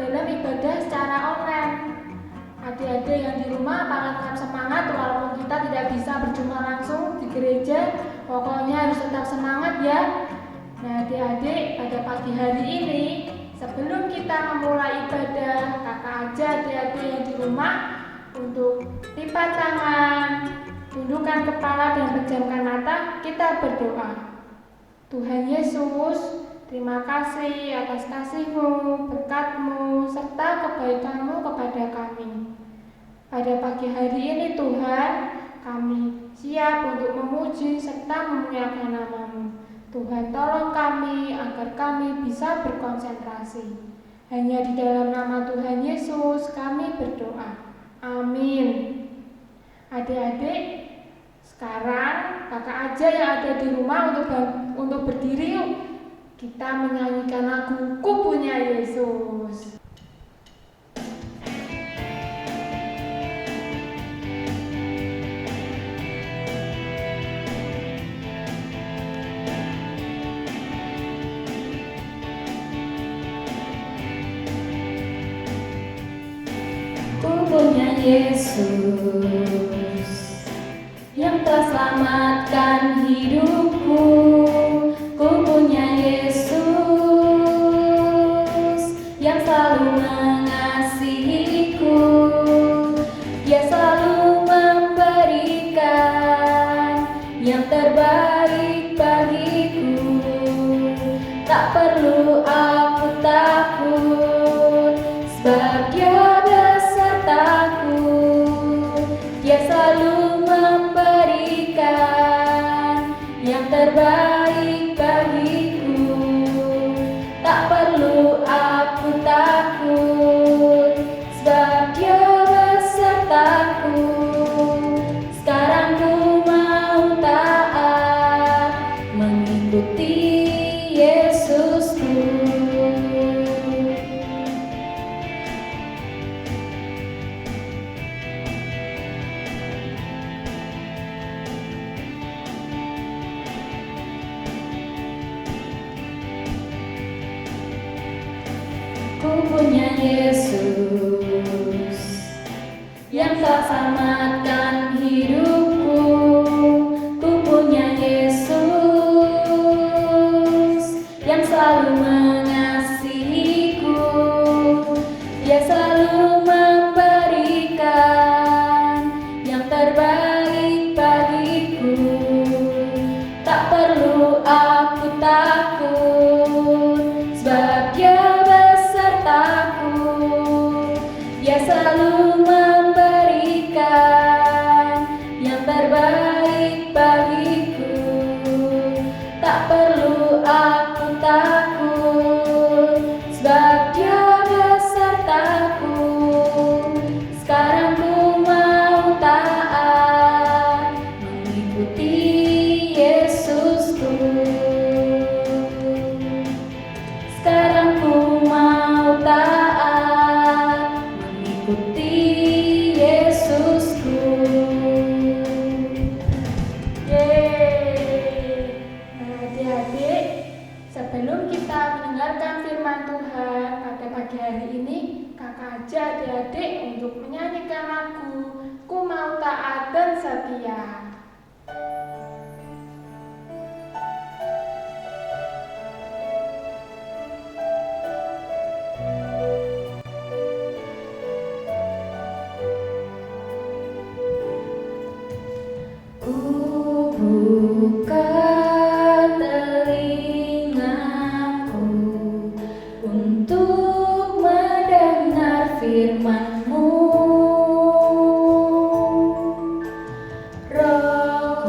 dalam ibadah secara online. Adik-adik yang di rumah apakah tetap semangat walaupun kita tidak bisa berjumpa langsung di gereja? Pokoknya harus tetap semangat ya. Nah adik-adik, pada pagi hari ini sebelum kita memulai ibadah, kakak aja adik-adik yang di rumah untuk lipat tangan, tundukkan kepala dan pejamkan mata, kita berdoa. Tuhan Yesus, terima kasih atas kasih-Mu, berkat-Mu, serta kebaikan-Mu kepada kami. Pada pagi hari ini Tuhan, kami siap untuk memuji serta memuliakan nama-Mu. Tuhan tolong kami agar kami bisa berkonsentrasi. Hanya di dalam nama Tuhan Yesus kami berdoa. Amin. Adik-adik, sekarang kakak aja yang ada di rumah untuk berdiri yuk. Kita menyanyikan lagu Ku Punya Yesus. Ku punya Yesus yang telah selamatkan hidupku. Ku punya Yesus yang selalu mengasihiku. Dia selalu memberikan yang terbaik bagiku. Tak perlu aku takut, sebab Dia besertaku. Dia selalu memberikan yang terbaik bagiku. Tak perlu aku takut, sebab Dia besertaku. Sekarang ku mau taat mengikuti Yesusku. Ku punya Yesus yang telah selamatkan hidupku. Ku punya Yesus yang selalu mengasihiku. Dia selalu memberikan yang terbaik bagiku. Tak perlu aku takut, sebab Dia besertaku. Dia selalu memberikan yang terbaik bagiku. Tak perlu aku takut, sebab Dia besertaku. Sekarang ku mau taat mengikuti Yesusku. Sekarang ku mau taat mengikuti Yesusku. Yeay. Nah, adik-adik, sebelum kita mendengarkan firman Tuhan pada pagi hari ini, kakak aja adik-adik untuk menyanyikan lagu Ku Mau Taat dan Setia. Ku buka telingaku untuk mendengar firman-Mu. Roh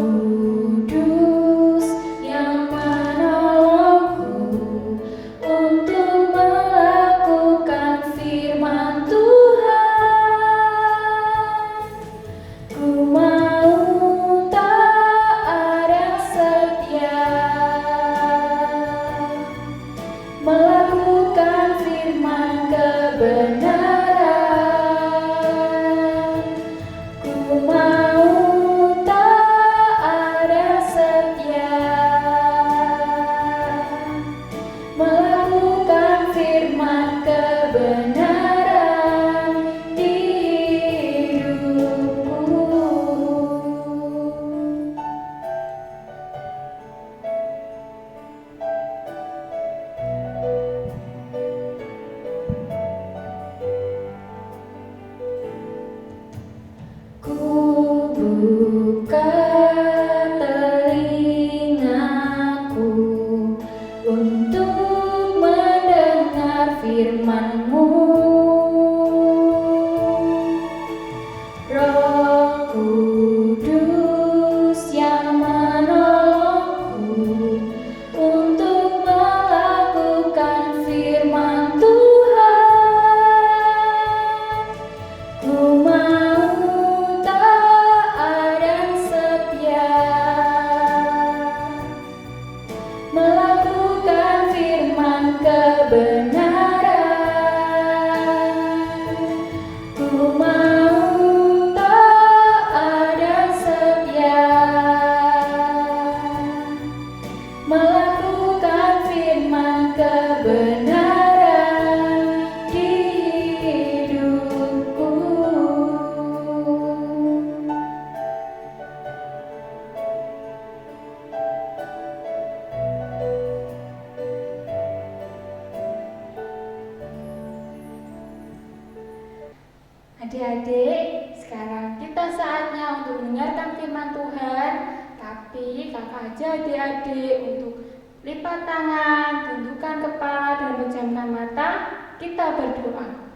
Adik-adik, sekarang kita saatnya untuk mendengarkan firman Tuhan. Tapi kakak aja adik-adik untuk lipat tangan, tundukkan kepala dan pejamkan mata. Kita berdoa.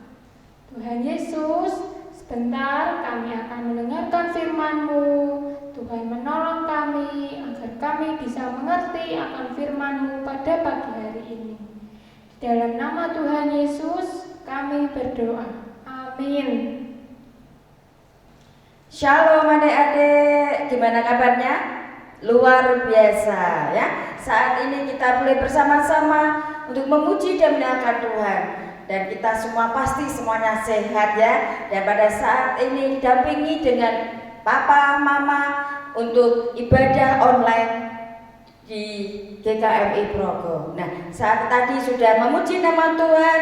Tuhan Yesus, sebentar kami akan mendengarkan firman-Mu. Tuhan menolong kami agar kami bisa mengerti akan firman-Mu pada pagi hari ini. Di dalam nama Tuhan Yesus kami berdoa. Amin. Shalom adik-adik, gimana kabarnya? Luar biasa ya. Saat ini kita boleh bersama-sama untuk memuji dan memuliakan Tuhan. Dan kita semua pasti semuanya sehat ya. Dan pada saat ini didampingi dengan Papa, Mama untuk ibadah online di GKMI Progo. Nah, saat tadi sudah memuji nama Tuhan,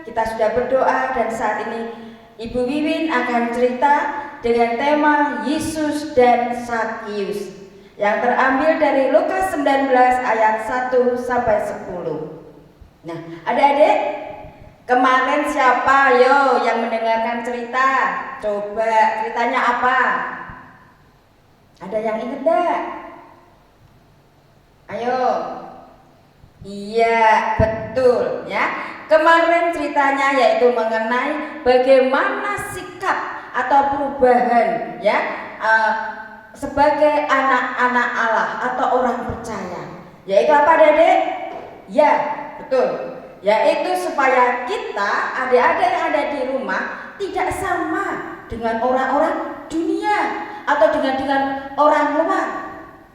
kita sudah berdoa dan saat ini Ibu Wiwin akan cerita dengan tema Yesus dan Sakius yang terambil dari Lukas 19 ayat 1 sampai 10. Nah, adik-adik, kemarin siapa yang mendengarkan cerita? Coba ceritanya apa? Ada yang ingat enggak? Ayo. Iya, betul ya. Kemarin ceritanya yaitu mengenai bagaimana sikap atau perubahan ya sebagai anak-anak Allah atau orang percaya. Yaitu apa, Dedek? Ya, betul. Yaitu supaya kita adik-adik yang ada di rumah tidak sama dengan orang-orang dunia atau dengan orang luar.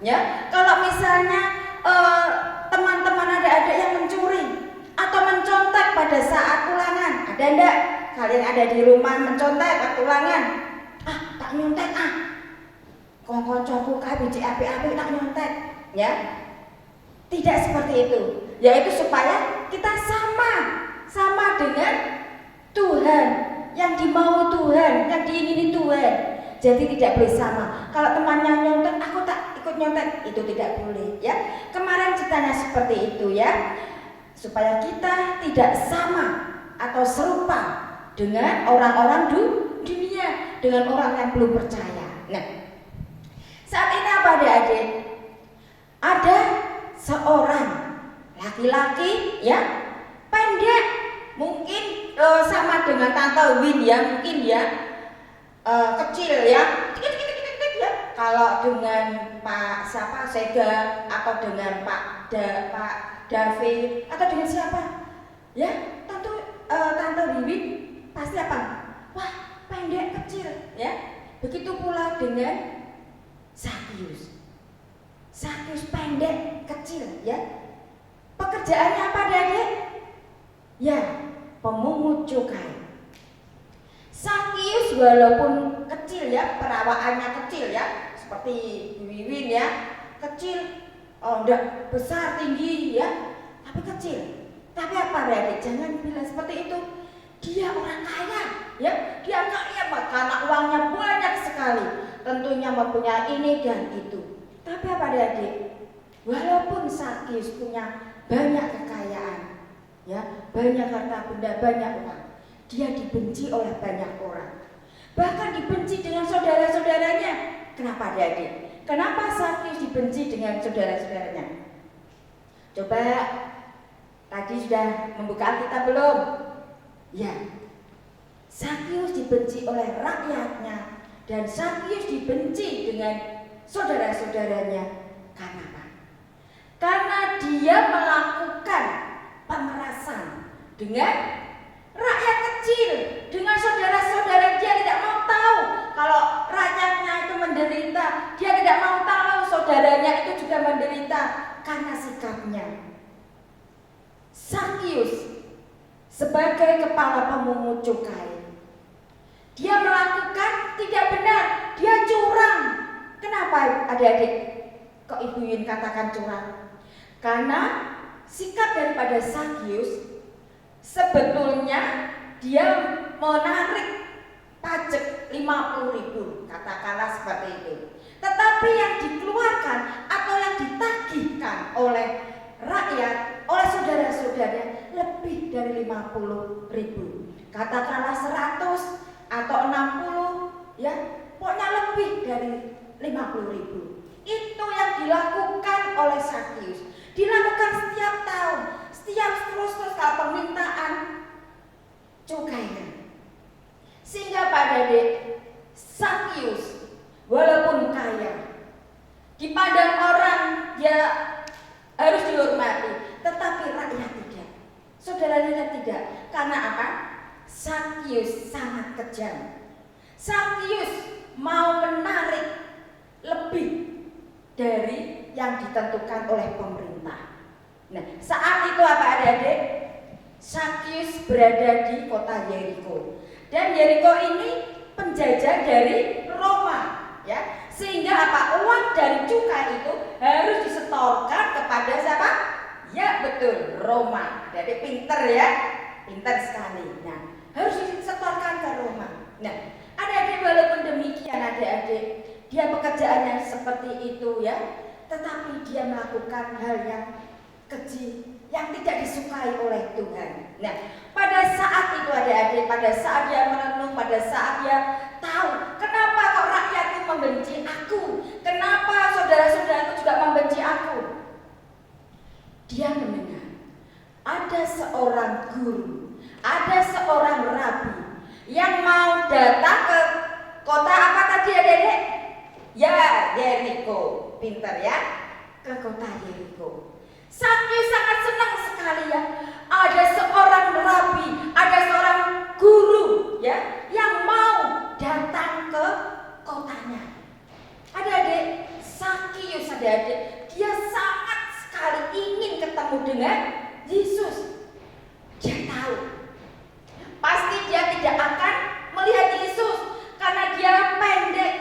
Ya, kalau misalnya teman-teman adik-adik yang mencuri atau mencontek pada saat ulangan, ada enggak kalian ada di rumah mencontek waktu ulangan? Tak nyontek koncoku kae biji api-api tak nyontek ya. Tidak seperti itu, yaitu supaya kita sama dengan Tuhan, yang dimau Tuhan, yang diingini Tuhan. Jadi tidak boleh sama. Kalau temannya nyontek, aku tak ikut nyontek, itu tidak boleh ya. Kemarin ceritanya seperti itu ya, supaya kita tidak sama atau serupa dengan orang-orang dunia, dengan orang yang belum percaya. Nah, saat ini apa adik-adik? Ada seorang laki-laki ya, pendek, mungkin sama dengan Tante Win ya, mungkin ya, kecil ya, ya. Kalau dengan Pak siapa Sega atau dengan Pak David atau dengan siapa ya, Tante Wiwin pasti apa? Wah, pendek kecil ya. Begitu pula dengan Sakius pendek kecil ya. Pekerjaannya apa adik? Ya, pemungut cukai. Sakius walaupun kecil ya, perawaannya kecil ya, seperti Wiwin ya, kecil, enggak besar tinggi ya, tapi kecil. Tapi apa adik? Jangan bilang seperti itu. Dia orang kaya ya, dia kaya karena uangnya banyak sekali. Tentunya mempunyai ini dan itu. Tapi apa adik? Walaupun Sakius punya banyak kekayaan ya, banyak harta benda, banyak uang, dia dibenci oleh banyak orang. Bahkan dibenci dengan saudara-saudaranya. Kenapa adik? Kenapa Sakius dibenci dengan saudara-saudaranya? Coba, tadi sudah membuka Alkitab belum? Ya, Sakius dibenci oleh rakyatnya dan Sakius dibenci dengan saudara-saudaranya. Karena apa? Karena dia melakukan pemerasan dengan rakyat kecil, dengan saudara-saudara. Dia tidak mau tahu kalau rakyatnya itu menderita. Dia tidak mau tahu saudaranya itu juga menderita karena sikapnya. Sakius sebagai kepala pemungut cukai, dia melakukan tidak benar, dia curang. Kenapa adik-adik kok Ibu Yun katakan curang? Karena sikap daripada Sakius sebetulnya dia menarik pajak 50.000, katakanlah seperti itu. Tetapi yang dikeluarkan atau yang ditagihkan oleh rakyat, oleh saudara-saudaranya lebih dari 50.000. Katakanlah 100 atau 60 ya, pokoknya lebih dari 50.000. Itu yang dilakukan oleh Sakyus. Dilakukan setiap tahun, setiap terus kalau permintaan cukainya. Sehingga pada Sakyus walaupun kaya, dipandang orang dia harus dihormati, tetapi rakyat tidak. Saudaranya tidak. Karena apa? Sakyus sangat kejam. Sakyus mau menarik lebih dari yang ditentukan oleh pemerintah. Nah, saat itu apa adik-adik? Sakyus berada di kota Yeriko. Dan Yeriko ini penjajah dari Roma, ya. Sehingga apa? Uang dari cukai itu harus disetorkan kepada siapa? Ya betul, Roma. Jadi pinter ya, pinter sekali. Nah, harus disetorkan ke Roma. Nah, adik-adik walaupun demikian adik-adik, dia pekerjaannya seperti itu ya, tetapi dia melakukan hal yang keji, yang tidak disukai oleh Tuhan. Nah, pada saat itu adik-adik, pada saat dia merenung, pada saat dia tahu kenapa kok rakyatku membenci aku, kenapa saudara-saudaraku juga membenci aku, dia mendengar ada seorang guru, ada seorang rabi yang mau datang ke kota apa tadi adik-adik? Ya, Yeriko. Pintar ya, ke kota Yeriko. Sakyus sangat senang sekali ya, ada seorang rabi, ada seorang guru ya yang mau datang ke kotanya. Adik-adik, Sakyus adik-adik, dia sangat sekali ingin ketemu dengan Yesus. Dia tahu pasti dia tidak akan melihat Yesus karena dia pendek.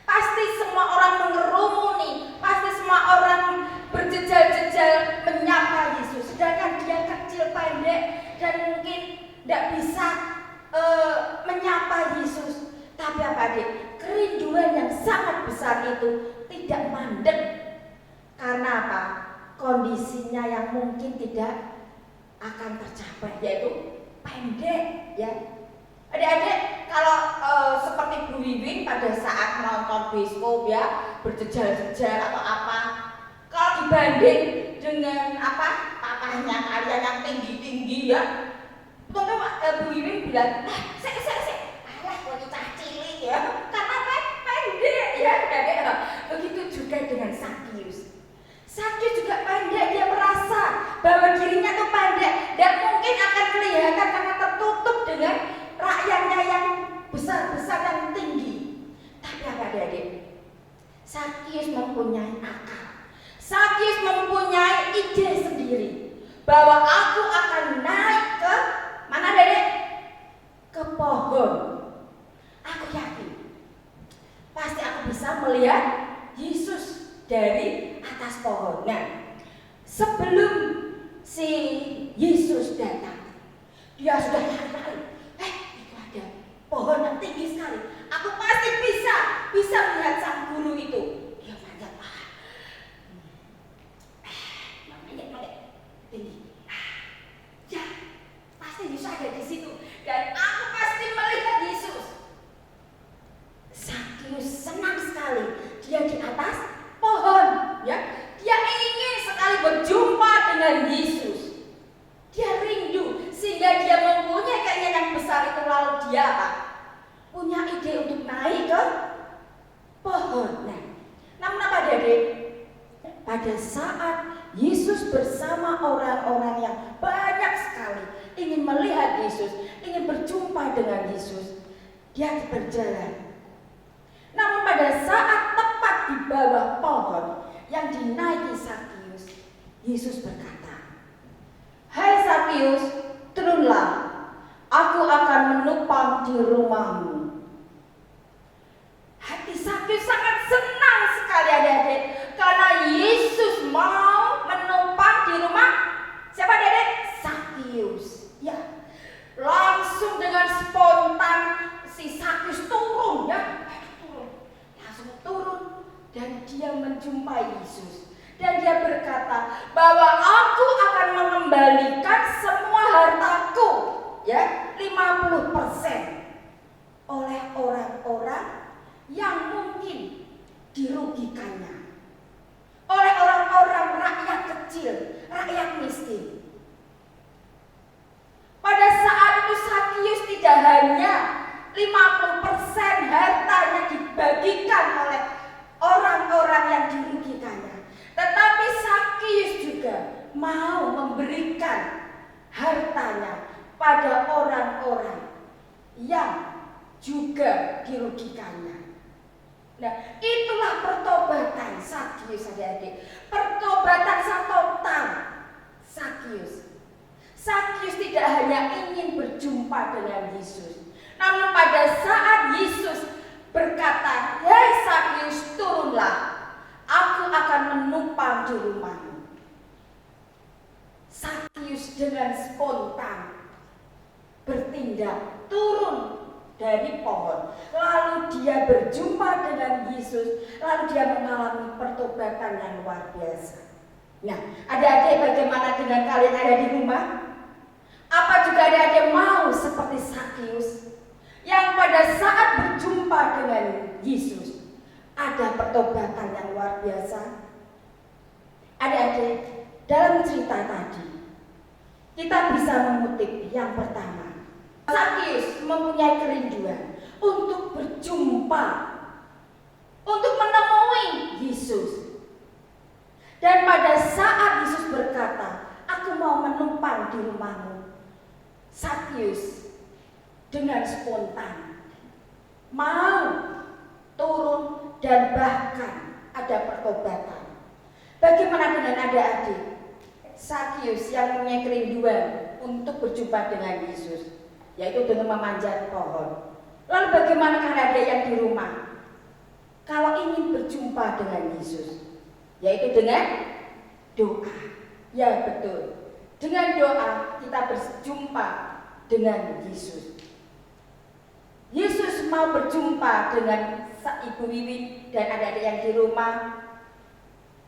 Pasti semua orang mengerumuni, pasti semua orang berjejal-jejal menyapa Yesus. Sedangkan dia kecil, pendek, dan mungkin tidak bisa menyapa Yesus. Tapi apa adik? Kerinduan yang sangat besar itu tidak mandek. Karena apa? Kondisinya yang mungkin tidak akan tercapai, yaitu pendek ya. Adik-adik, kalau seperti Bu Wiwin pada saat nonton bioskop ya, berjejal-jejal atau apa, kalau dibanding dengan apa papahnya kalian yang tinggi-tinggi ya, tentu Bu Wiwin bilang, sek, alah bocah cilik ya, karena pendek ya, adik-adik. Begitu juga dengan Sakyus. Sakyus juga pendek, dia merasa bahwa dirinya tuh pendek dan mungkin akan kelihatan karena tertutup dengan rakyatnya yang besar-besar dan tinggi. Tapi apa adik-adik? Sakyus mempunyai akal. Sakyus mempunyai ide sendiri bahwa aku akan naik ke mana adik-adik? Ke pohon. Aku yakin pasti aku bisa melihat Yesus dari atas pohon. Nah, sebelum si Yesus datang, dia sudah lari-lari. Itu ada pohon yang tinggi sekali. Aku pasti bisa melihat sang guru itu. Dia panjat manjat tinggi. Ya, pasti Yesus ada di situ dan aku pasti melihat Yesus. Sakyus senang sekali. Dia di atas pohon, ya. Dia ingin sekali berjumpa dengan Yesus. Dia rindu sehingga dia mempunyai keinginan yang besar itu, lalu dia apa? Punya ide untuk naik ke pohon. Nah, namun apa adik-adik? Pada saat Yesus bersama orang-orang yang banyak sekali ingin melihat Yesus, ingin berjumpa dengan Yesus, dia berjalan. Namun pada saat tepat di bawah pohon yang dinaiki Sakyus, Yesus berkata, "Hai Sakyus, turunlah, aku akan menupang di rumahmu." Hati Sakyus sangat senang sekali adik-adik, karena Yesus mau menumpang di rumah siapa adik-adik? Sakyus. Ya, langsung dengan spontan si Sakyus turun ya. Turun dan dia menjumpai Yesus dan dia berkata bahwa aku akan mengembalikan semua hartaku ya 50%. dirugikannya oleh orang-orang rakyat kecil, rakyat miskin. Pada saat itu Sakius tidak hanya 50% hartanya dibagikan oleh orang-orang yang dirugikannya, tetapi Sakius juga mau memberikan hartanya pada orang-orang yang juga dirugikannya. Nah, itulah pertobatan Sakius, adik-adik. Pertobatan total Sakius. Sakius tidak hanya ingin berjumpa dengan Yesus, namun pada saat Yesus berkata, "Hei Sakius, turunlah, aku akan menumpang di rumahmu." Sakius dengan spontan bertindak, turun dari pohon, lalu dia berjumpa dengan Yesus, lalu dia mengalami pertobatan yang luar biasa. Nah, adik-adik, bagaimana dengan kalian ada di rumah? Apa juga adik-adik mau seperti Sakius yang pada saat berjumpa dengan Yesus ada pertobatan yang luar biasa? Adik-adik, dalam cerita tadi kita bisa mengutip yang pertama, Sakius mempunyai kerinduan untuk berjumpa, untuk menemui Yesus. Dan pada saat Yesus berkata, "Aku mau menumpang di rumahmu," Sakius dengan spontan mau turun dan bahkan ada pertobatan. Bagaimana dengan adik-adik? Sakius yang mempunyai kerinduan untuk berjumpa dengan Yesus, yaitu dengan memanjat pohon. Lalu bagaimana adik-adik yang di rumah? Kalau ingin berjumpa dengan Yesus, yaitu dengan doa. Ya, betul. Dengan doa kita berjumpa dengan Yesus. Yesus mau berjumpa dengan Ibu Wiwi dan adik-adik yang di rumah.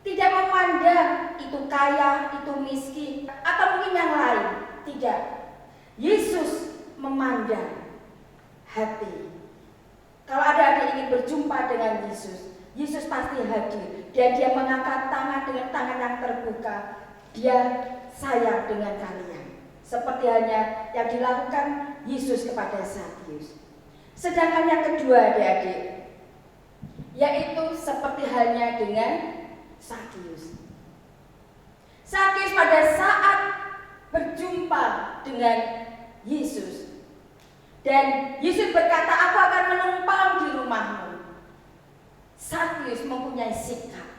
Tidak memandang itu kaya, itu miskin, atau mungkin yang lain. Tidak. Yesus memandang hati. Kalau adik-adik ingin berjumpa dengan Yesus, Yesus pasti hadir. Dan dia mengangkat tangan dengan tangan yang terbuka. Dia sayang dengan kalian. Seperti hanya yang dilakukan Yesus kepada Sakius. Sedangkan yang kedua, adik-adik, yaitu seperti halnya dengan Sakius. Sakius pada saat berjumpa dengan Yesus, dan Yesus berkata, "Aku akan menumpang di rumahmu." Sakius mempunyai sikap,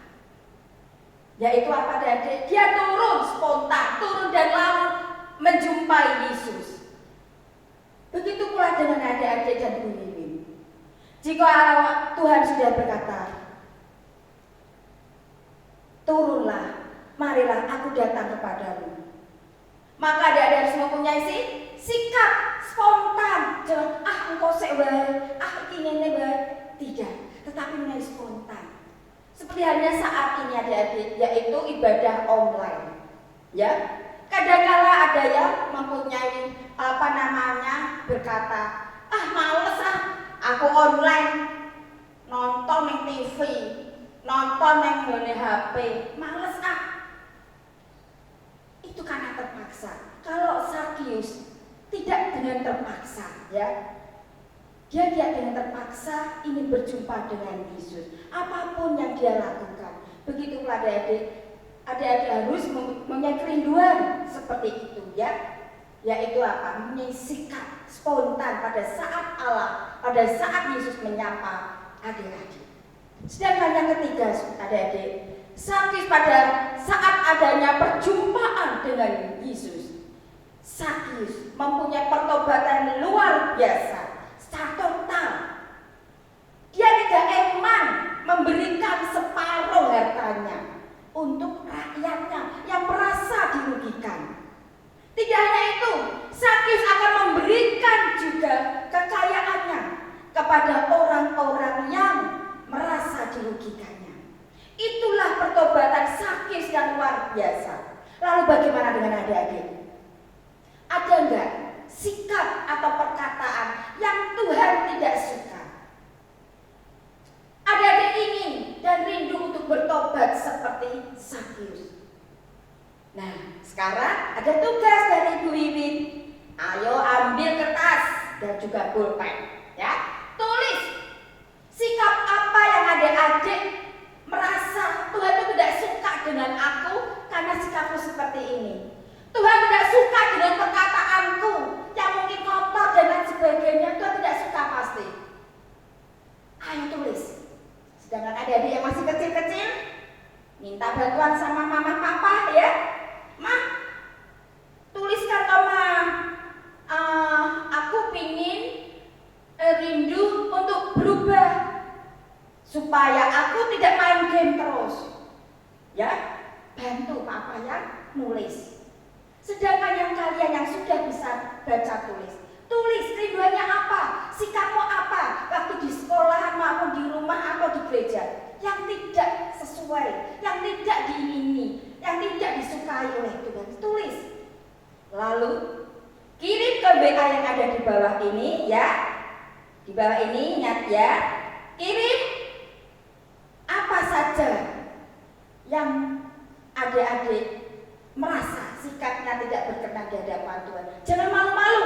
yaitu apa, adik? Dia turun spontan, turun dan lalu menjumpai Yesus. Begitu pula dengan adik-adik dan Bu Wiwi. Jika Tuhan sudah berkata, "Turunlah, marilah aku datang kepadamu," maka adik-adik harus mempunyai sikap spontan. Jangan, engkau sek wae, ingin wae. Tidak, tetapi mulai spontan. Seperti halnya saat ini adik-adik, yaitu ibadah online. Ya, kadang-kala ada yang mempunyai berkata, males aku online, nonton yang TV, nonton yang ngone HP, males Itu karena terpaksa. Kalau Sakius tidak dengan terpaksa, ya. Dia tidak dengan terpaksa ingin berjumpa dengan Yesus. Apapun yang dia lakukan. Begitu pula adik-adik harus mempunyai kerinduan seperti itu, ya. Yaitu apa? Mempunyai sikap spontan pada saat Allah, pada saat Yesus menyapa adik-adik. Sedangkan yang ketiga, adik-adik, Sakius pada saat adanya perjumpaan dengan Yesus, Sakius mempunyai pertobatan luar biasa, secara total. Dia tidak eman memberikan separuh hartanya untuk rakyatnya yang merasa dirugikan. Tidak hanya itu, Sakius akan memberikan juga kekayaannya kepada orang-orang yang merasa dirugikannya. Itulah pertobatan Sakius yang luar biasa. Lalu bagaimana dengan adik-adik? Ada enggak sikap atau perkataan yang Tuhan tidak suka? Adik-adik ingin Ada tugas dari Ibu Wiwin. Ayo ambil kertas dan juga pulpen, ya. Tulis sikap apa yang adik-adik merasa Tuhan itu tidak suka dengan aku karena sikapku seperti ini. Tuhan tidak suka dengan perkataanku yang mungkin kotor dan lain sebagainya. Tuhan tidak suka pasti. Ayo tulis. Sedangkan adik-adik yang masih kecil-kecil, minta bantuan sama mama papa ya. Ma, tuliskan Mama, aku pingin rindu untuk berubah supaya aku tidak main game terus. Ya, bantu papa ya nulis. Sedangkan yang kalian yang sudah bisa baca tulis rinduannya apa, sikapmu apa waktu di sekolah maupun di rumah atau di gereja yang tidak sesuai, yang tidak diingini, yang tidak disukai oleh Tuhan. Tulis. Lalu kirim ke WA yang ada di bawah ini ya. Di bawah ini ingat ya. Kirim apa saja yang adik-adik merasa sikapnya tidak berkenan di hadapan Tuhan. Jangan malu-malu,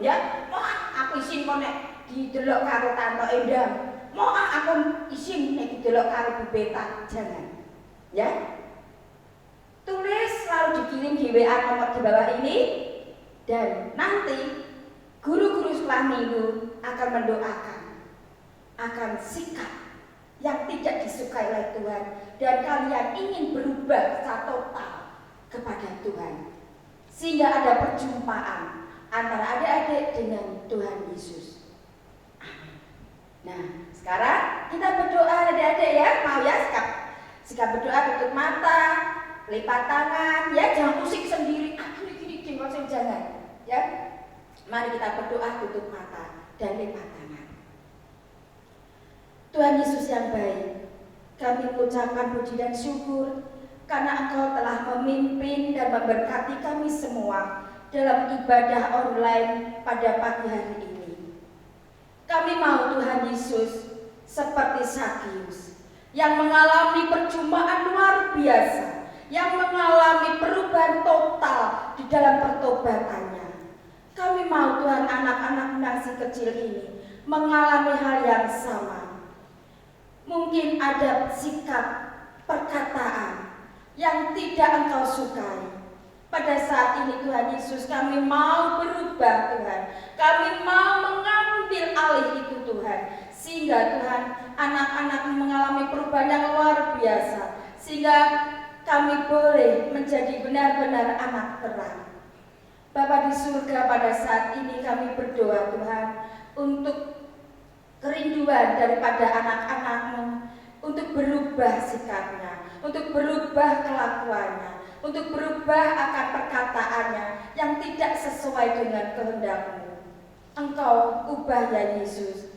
ya. Mau aku isin konek didelok karo Tante Endang. Mau aku isin nek didelok karo Bu Beta. Jangan. Ya. Tulis lalu dikirim di WA nomor di bawah ini dan nanti guru-guru sekolah minggu akan mendoakan akan sikap yang tidak disukai oleh Tuhan dan kalian ingin berubah secara total kepada Tuhan sehingga ada perjumpaan antara adik-adik dengan Tuhan Yesus. Amin. Nah, sekarang kita berdoa adik-adik ya, mau ya sikap berdoa, tutup mata, lipat tangan, ya jangan musik sendiri. Gini jangan, ya. Mari kita berdoa, tutup mata dan lipat tangan. Tuhan Yesus yang baik, kami mengucapkan puji dan syukur karena Engkau telah memimpin dan memberkati kami semua dalam ibadah online pada pagi hari ini. Kami mau Tuhan Yesus seperti Sakius yang mengalami perjumpaan luar biasa, yang mengalami perubahan total di dalam pertobatannya. Kami mau Tuhan anak-anak nasi kecil ini mengalami hal yang sama. Mungkin ada sikap perkataan yang tidak Engkau sukai. Pada saat ini Tuhan Yesus, kami mau berubah Tuhan. Kami mau mengambil alih itu Tuhan. Sehingga Tuhan anak-anak mengalami perubahan yang luar biasa. Sehingga kami boleh menjadi benar-benar anak terang. Bapa di surga, pada saat ini kami berdoa Tuhan untuk kerinduan daripada anak-anak-Mu untuk berubah sikapnya, untuk berubah kelakuannya, untuk berubah akan perkataannya yang tidak sesuai dengan kehendak-Mu. Engkau ubah ya Yesus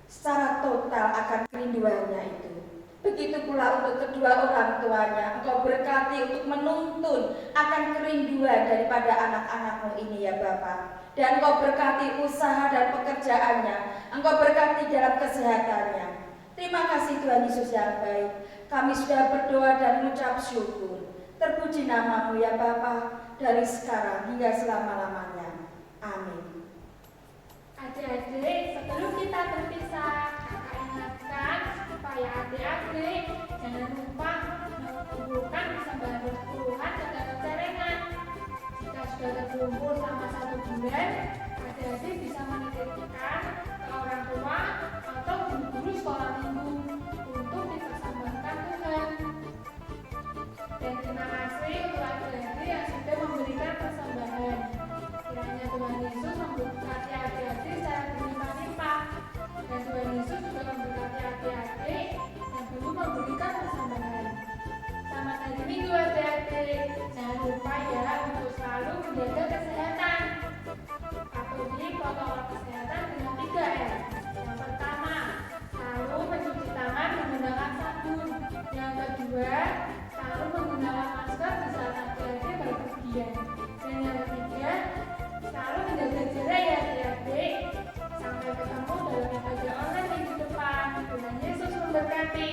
secara total akan kerinduannya itu. Begitu pula untuk kedua orang tuanya, Engkau berkati untuk menuntun akan kerinduan daripada anak-anak-Mu ini ya Bapa. Dan Engkau berkati usaha dan pekerjaannya, Engkau berkati dalam kesehatannya. Terima kasih Tuhan Yesus yang baik. Kami sudah berdoa dan mengucap syukur. Terpuji nama-Mu ya Bapa, dari sekarang hingga selama-lamanya. Amin. Adik-adik, sebelum kita berpisah, kakak ingatkan supaya adik-adik jangan lupa mengumpulkan persembahan persepuluhan ke dalam celengan. Jika sudah terkumpul selama 1 bulan, adik-adik bisa menitipkan ke orang tua atau guru-guru sekolah minggu untuk dipersembahkan Tuhan. Dan terima kasih untuk adik-adik yang sudah memberikan persembahan. Kiranya Tuhan Yesus memberkati adik-adik secara berlimpah-limpah. Dan Tuhan Yesus juga memberkati adik-adik yang belum memberikan persembahan. Selamat hari Minggu adik-adik. Jangan lupa ya untuk selalu menjaga kesehatan. Patuhi protokol kesehatan dengan 3M. Yang pertama, selalu mencuci tangan menggunakan sabun. Yang kedua, selalu menggunakan masker di saat adik-adik berpergian. Dan yang ketiga, selalu menjaga jarak ya adik-adik. Sampai ketemu dalam ibadah online minggu depan. Tuhan Yesus memberkati.